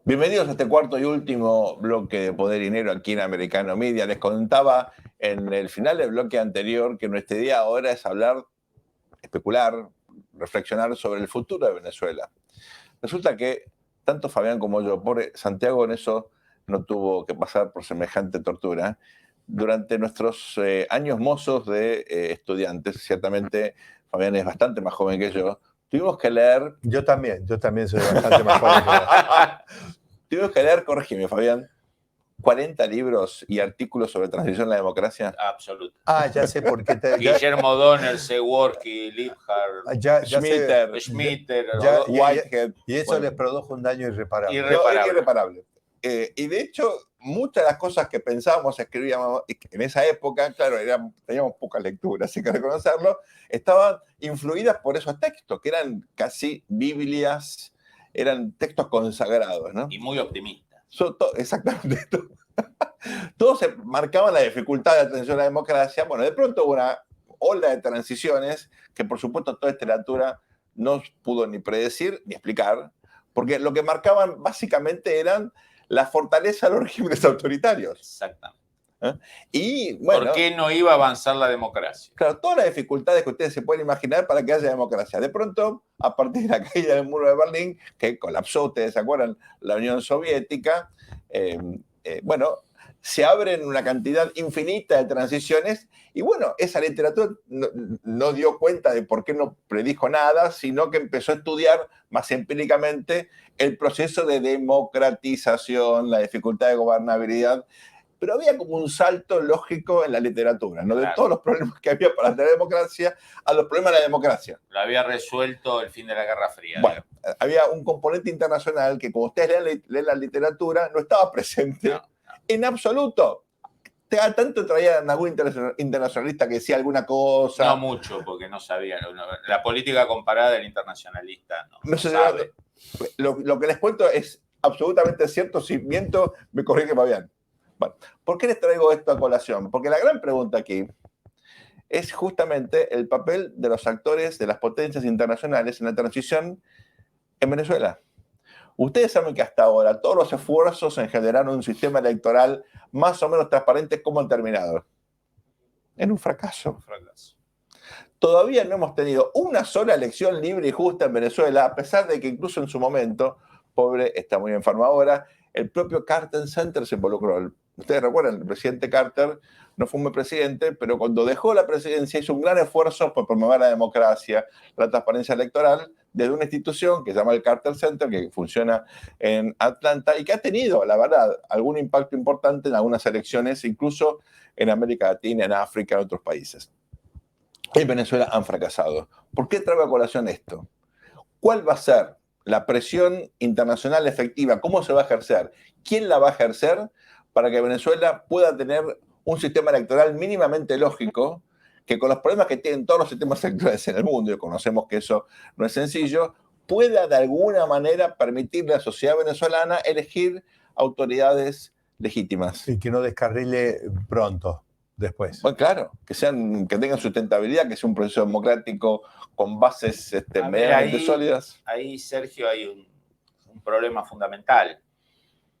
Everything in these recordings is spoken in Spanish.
Bienvenidos a este cuarto y último bloque de Poder y Dinero aquí en Americano Media. Les contaba en el final del bloque anterior que nuestra idea ahora es hablar, especular, reflexionar sobre el futuro de Venezuela. Resulta que tanto Fabián como yo, pobre Santiago en eso no tuvo que pasar por semejante tortura. Durante nuestros años mozos de estudiantes, ciertamente Fabián es bastante más joven que yo, tuvimos que leer... Yo también soy bastante más joven que vos. Tuvimos que leer, corrígeme Fabián, 40 libros y artículos sobre transición a la democracia. Absoluto. Ya sé por qué. Guillermo Donner, Seworky, Liebhardt, Schmitter, Whitehead. Y eso les produjo un daño irreparable. Irreparable. Y de hecho, muchas de las cosas que pensábamos, escribíamos en esa época, claro, teníamos poca lectura, así que reconocerlo, estaban influidas por esos textos, que eran casi Biblias, eran textos consagrados, ¿no? Y muy optimistas. Exactamente. Todos se marcaban la dificultad de la transición a la democracia. Bueno, de pronto hubo una ola de transiciones que, por supuesto, toda esta literatura no pudo ni predecir ni explicar, porque lo que marcaban básicamente eran la fortaleza de los regímenes autoritarios. Exactamente. Y, bueno, ¿por qué no iba a avanzar la democracia? Claro, todas las dificultades que ustedes se pueden imaginar para que haya democracia. De pronto, a partir de la caída del muro de Berlín, que colapsó, ustedes se acuerdan, la Unión Soviética, bueno, se abren una cantidad infinita de transiciones y bueno, esa literatura no dio cuenta de por qué no predijo nada, sino que empezó a estudiar más empíricamente el proceso de democratización, la dificultad de gobernabilidad. Pero había como un salto lógico en la literatura, ¿no? Claro. De todos los problemas que había para la democracia a los problemas de la democracia. Lo había resuelto el fin de la Guerra Fría. Bueno, había un componente internacional que, como ustedes leen la literatura, no estaba presente en absoluto. Tanto traían algún internacionalista que decía alguna cosa. No mucho, porque no sabía. La política comparada del internacionalista no se sabe. Lo que les cuento es absolutamente cierto. Si miento, me corrige Fabián. Bueno, ¿por qué les traigo esto a colación? Porque la gran pregunta aquí es justamente el papel de los actores de las potencias internacionales en la transición en Venezuela. Ustedes saben que hasta ahora todos los esfuerzos en generar un sistema electoral más o menos transparente, ¿cómo han terminado? En un fracaso. Todavía no hemos tenido una sola elección libre y justa en Venezuela, a pesar de que incluso en su momento, pobre, está muy enfermo ahora, el propio Carter Center se involucró. Ustedes recuerdan, el presidente Carter no fue un buen presidente, pero cuando dejó la presidencia hizo un gran esfuerzo por promover la democracia, la transparencia electoral, desde una institución que se llama el Carter Center, que funciona en Atlanta y que ha tenido, la verdad, algún impacto importante en algunas elecciones, incluso en América Latina, en África, en otros países. En Venezuela han fracasado. ¿Por qué traigo a colación esto? ¿Cuál va a ser la presión internacional efectiva? ¿Cómo se va a ejercer? ¿Quién la va a ejercer para que Venezuela pueda tener un sistema electoral mínimamente lógico, que con los problemas que tienen todos los sistemas electorales en el mundo, y conocemos que eso no es sencillo, pueda de alguna manera permitirle a la sociedad venezolana elegir autoridades legítimas? Y que no descarrile pronto, después. Bueno, claro, que tengan sustentabilidad, que sea un proceso democrático con bases medianamente sólidas. Ahí, Sergio, hay un problema fundamental,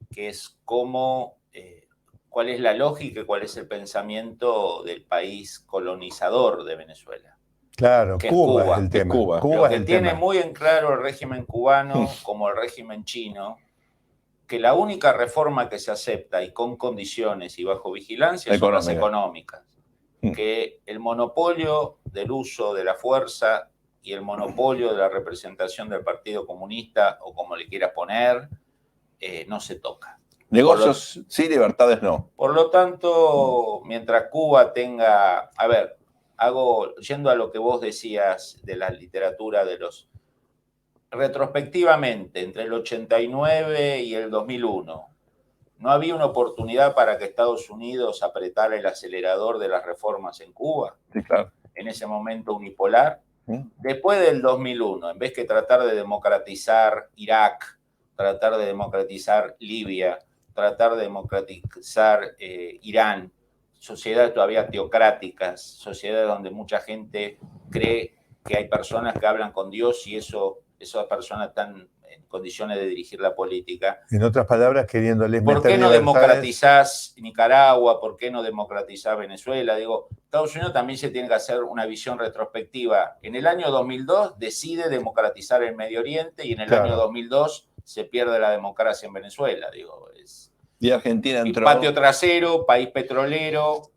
que es cuál es la lógica y cuál es el pensamiento del país colonizador de Venezuela. Claro, que Cuba es el tema. Lo que tiene muy en claro el régimen cubano como el régimen chino, que la única reforma que se acepta y con condiciones y bajo vigilancia son las económicas. Que el monopolio del uso de la fuerza y el monopolio de la representación del Partido Comunista, o como le quieras poner, no se toca. Negocios sí, libertades no. Por lo tanto, mientras Cuba tenga... A ver, yendo a lo que vos decías de la literatura de los... Retrospectivamente, entre el 89 y el 2001, ¿no había una oportunidad para que Estados Unidos apretara el acelerador de las reformas en Cuba? Sí, claro. En ese momento unipolar. Después del 2001, en vez que tratar de democratizar Irak, tratar de democratizar Libia, tratar de democratizar Irán, sociedades todavía teocráticas, sociedades donde mucha gente cree que hay personas que hablan con Dios y esas personas están condiciones de dirigir la política. En otras palabras, queriéndoles ¿Por meter qué no libertades? democratizás Nicaragua? ¿Por qué no democratizás Venezuela? Digo, Estados Unidos también se tiene que hacer una visión retrospectiva. En el año 2002 decide democratizar el Medio Oriente y en el año 2002 se pierde la democracia en Venezuela. Digo, y Argentina entró... patio trasero, país petrolero.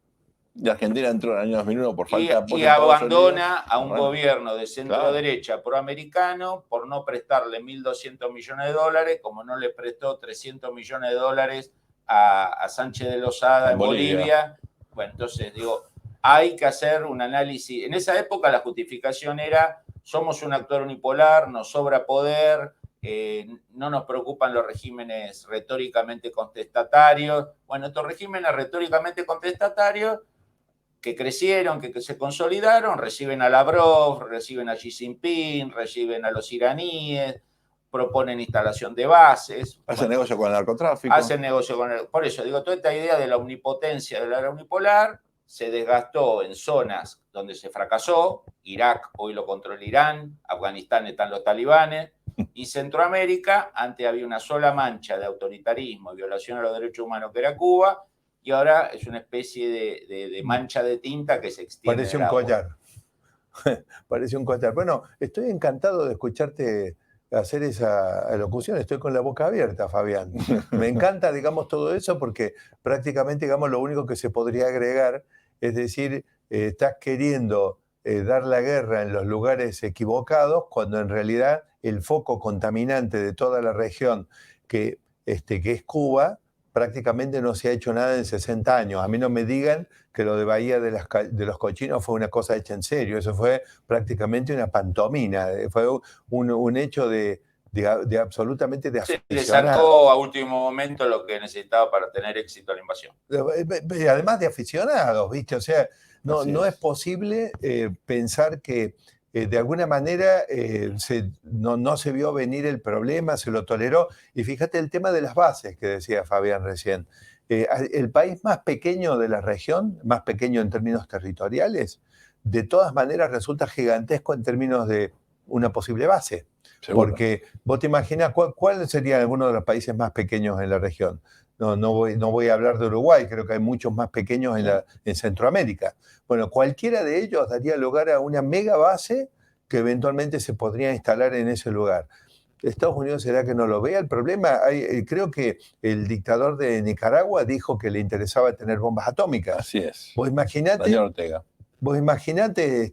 Y Argentina entró en el año 2001 por falta de apoyo. Y abandona a un gobierno de centro-derecha proamericano por no prestarle 1.200 millones de dólares, como no le prestó 300 millones de dólares a Sánchez de Lozada en Bolivia. Bueno, entonces digo, hay que hacer un análisis. En esa época la justificación era, somos un actor unipolar, nos sobra poder, no nos preocupan los regímenes retóricamente contestatarios. Bueno, estos regímenes retóricamente contestatarios que crecieron, que se consolidaron, reciben a Lavrov, reciben a Xi Jinping, reciben a los iraníes, proponen instalación de bases. Hacen negocio con el narcotráfico. Hacen negocio con el... Por eso, digo, toda esta idea de la omnipotencia de la era unipolar se desgastó en zonas donde se fracasó. Irak hoy lo controla Irán, Afganistán están los talibanes, y Centroamérica, antes había una sola mancha de autoritarismo y violación a los derechos humanos que era Cuba, y ahora es una especie de mancha de tinta que se extiende. Parece un collar. Parece un collar. Bueno, estoy encantado de escucharte hacer esa elocución. Estoy con la boca abierta, Fabián. Me encanta, digamos, todo eso porque prácticamente, digamos, lo único que se podría agregar es decir, estás queriendo dar la guerra en los lugares equivocados cuando en realidad el foco contaminante de toda la región que es Cuba, prácticamente no se ha hecho nada en 60 años. A mí no me digan que lo de Bahía de los Cochinos fue una cosa hecha en serio. Eso fue prácticamente una pantomima. Fue un hecho de absolutamente de aficionado. Le sacó a último momento lo que necesitaba para tener éxito en la invasión. Además de aficionados, ¿viste? O sea, no es posible pensar que de alguna manera no se vio venir el problema, se lo toleró. Y fíjate el tema de las bases que decía Fabián recién. El país más pequeño de la región, más pequeño en términos territoriales, de todas maneras resulta gigantesco en términos de una posible base. Seguro. Porque vos te imaginas cuál sería alguno de los países más pequeños en la región. No voy a hablar de Uruguay, creo que hay muchos más pequeños en Centroamérica. Bueno, cualquiera de ellos daría lugar a una mega base que eventualmente se podría instalar en ese lugar. ¿Estados Unidos será que no lo vea? El problema, creo que el dictador de Nicaragua dijo que le interesaba tener bombas atómicas. Así es. Vos imaginate, Daniel Ortega. Vos imaginate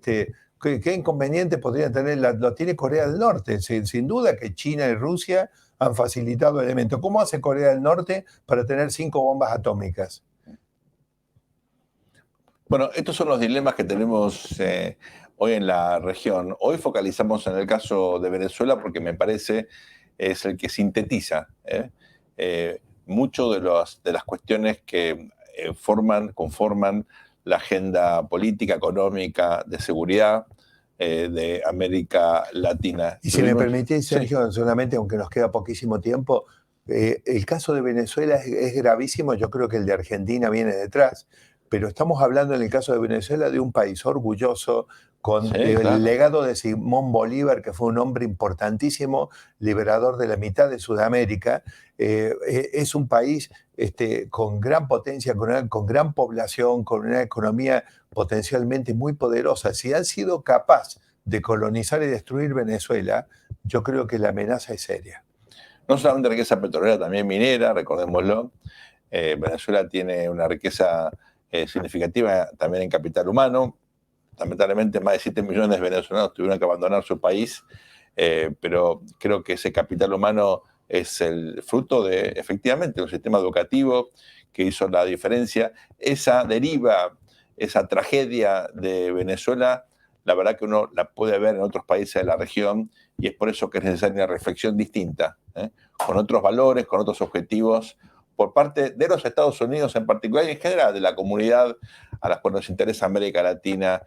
¿qué inconveniente podría tener? Lo tiene Corea del Norte. Sin duda que China y Rusia han facilitado elementos. ¿Cómo hace Corea del Norte para tener 5 bombas atómicas? Bueno, estos son los dilemas que tenemos hoy en la región. Hoy focalizamos en el caso de Venezuela porque me parece es el que sintetiza mucho de las cuestiones que conforman la agenda política, económica, de seguridad de América Latina. Y si me permitís, Sergio, solamente, aunque nos queda poquísimo tiempo, el caso de Venezuela es gravísimo, yo creo que el de Argentina viene detrás, pero estamos hablando en el caso de Venezuela de un país orgulloso, con el legado de Simón Bolívar, que fue un hombre importantísimo, liberador de la mitad de Sudamérica. Es un país con gran potencia, con gran población, con una economía potencialmente muy poderosa. Si han sido capaces de colonizar y destruir Venezuela, yo creo que la amenaza es seria. No solamente riqueza petrolera, también minera, recordémoslo. Venezuela tiene una riqueza significativa también en capital humano. Lamentablemente más de 7 millones de venezolanos tuvieron que abandonar su país, pero creo que ese capital humano es el fruto de, efectivamente, un sistema educativo que hizo la diferencia. Esa deriva, esa tragedia de Venezuela, la verdad que uno la puede ver en otros países de la región y es por eso que es necesaria una reflexión distinta, con otros valores, con otros objetivos, por parte de los Estados Unidos en particular y en general de la comunidad a la cual nos interesa América Latina,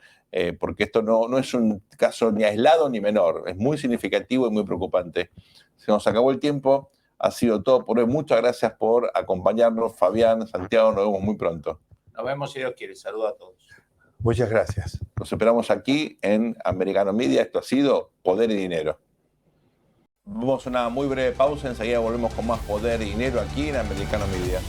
porque esto no es un caso ni aislado ni menor, es muy significativo y muy preocupante. Se nos acabó el tiempo, ha sido todo por hoy. Muchas gracias por acompañarnos, Fabián, Santiago, nos vemos muy pronto. Nos vemos si Dios quiere. Saludos a todos. Muchas gracias. Los esperamos aquí en Americano Media. Esto ha sido Poder y Dinero. Vamos a una muy breve pausa, enseguida volvemos con más Poder y Dinero aquí en Americano Media.